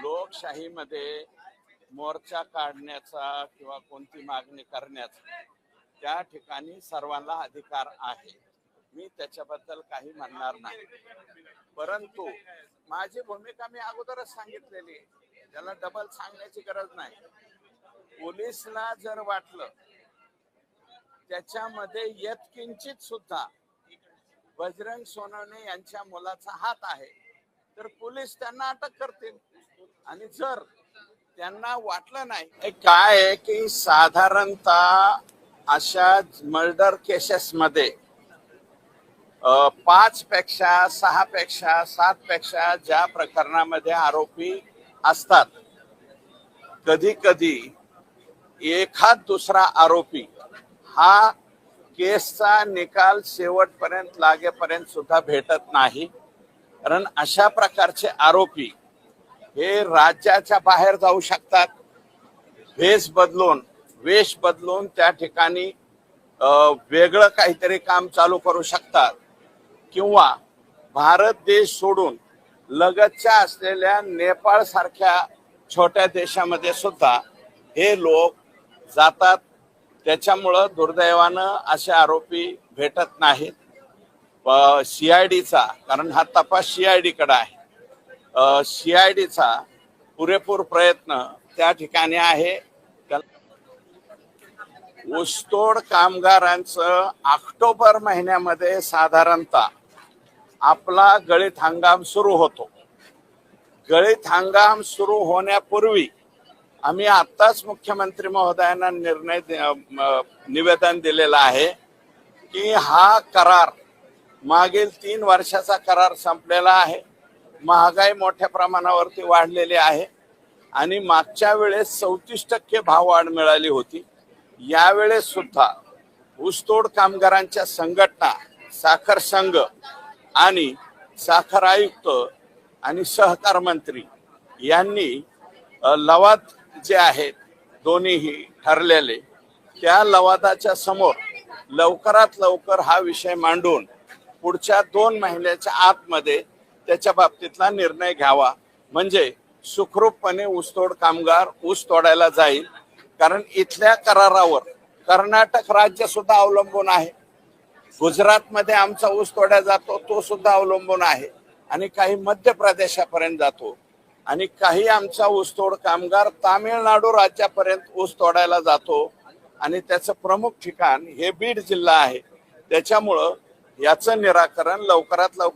लोकशाहीमध्ये मोर्चा काढण्याचा किंवा कोणती मागणी करण्याचा त्या ठिकाणी सर्वांना अधिकार आहे. मी त्याच्याबद्दल काही म्हणणार नाही, परंतु माझी भूमिका मी अगोदरच सांगितलेली, त्याला डबल सांगण्याची गरज नाही. पोलिसला जर वाटलं त्याच्यामध्ये यत्किंचित सुद्धा बजरंग सोनवणे यांच्या मुलाचा हात आहे तर पोलीस त्यांना अटक करतील. आणि जर त्यांना वाटलं नाही, काय आहे की साधारणतः अशा मर्डर केसेस मध्ये 5 पेक्षा 6 पेक्षा 7 पेक्षा ज्या प्रकरणामध्ये आरोपी असतात, कधी कधी एखाद दुसरा आरोपी हा केसचा निकाल शेवटपर्यंत लागेपर्यंत सुद्धा भेटत नाही. कारण अशा प्रकारचे आरोपी हे राज्याच्या बाहेर जाऊ शकतात, वेश बदलून त्या ठिकाणी वेगळं काहीतरी काम चालू करू शकतात, किंवा भारत देश सोडून लगतच्या असलेल्या नेपाळ सारख्या छोट्या देशामध्ये सुद्धा हे लोक जातात. त्याच्यामुळं दुर्दैवानं असे आरोपी भेटत नाहीत. CIDचा, कारण हा तपास CID कडे आहे, CIDचा पुरेपूर प्रयत्न त्या ठिकाणी आहे. ऊसतोड कामगारांचं ऑक्टोबर महिन्यामध्ये साधारणतः आपला गळीत हंगाम सुरू होतो. गळीत हंगाम सुरू होण्यापूर्वी आम्ही आत्ताच मुख्यमंत्री महोदयांना निवेदन दिलेलं आहे की हा करार मागील 3 वर्षाचा करार संपलेला आहे. महागाई मोठ्या प्रमाणावरती वाढलेली आहे आणि मागच्या वेळेस 34% भाववाढ मिळाली होती. यावेळेस सुद्धा ऊसतोड कामगारांच्या संघटना, साखर संघ आणि साखर आयुक्त आणि सहकार मंत्री यांनी लवाद जे आहेत दोन्हीही ठरलेले, त्या लवादाच्या समोर लवकरात लवकर हा विषय मांडून पुढच्या 2 महिन्याच्या आतमध्ये त्याच्या बाबतीतला निर्णय घ्यावा, म्हणजे सुखरूपपणे ऊसतोड कामगार ऊस तोडायला जाईल. कारण इथल्या करारावर कर्नाटक राज्य सुद्धा अवलंबून आहे, गुजरातमध्ये आमचा ऊस तोडा जातो तो सुद्धा अवलंबून आहे, आणि काही मध्य प्रदेशापर्यंत जातो, आणि काही आमचा ऊसतोड कामगार तामिळनाडू राज्यापर्यंत ऊस तोडायला जातो, आणि त्याचं प्रमुख ठिकाण हे बीड जिल्हा आहे. त्याच्यामुळं याचं निराकरण लवकरात लवकर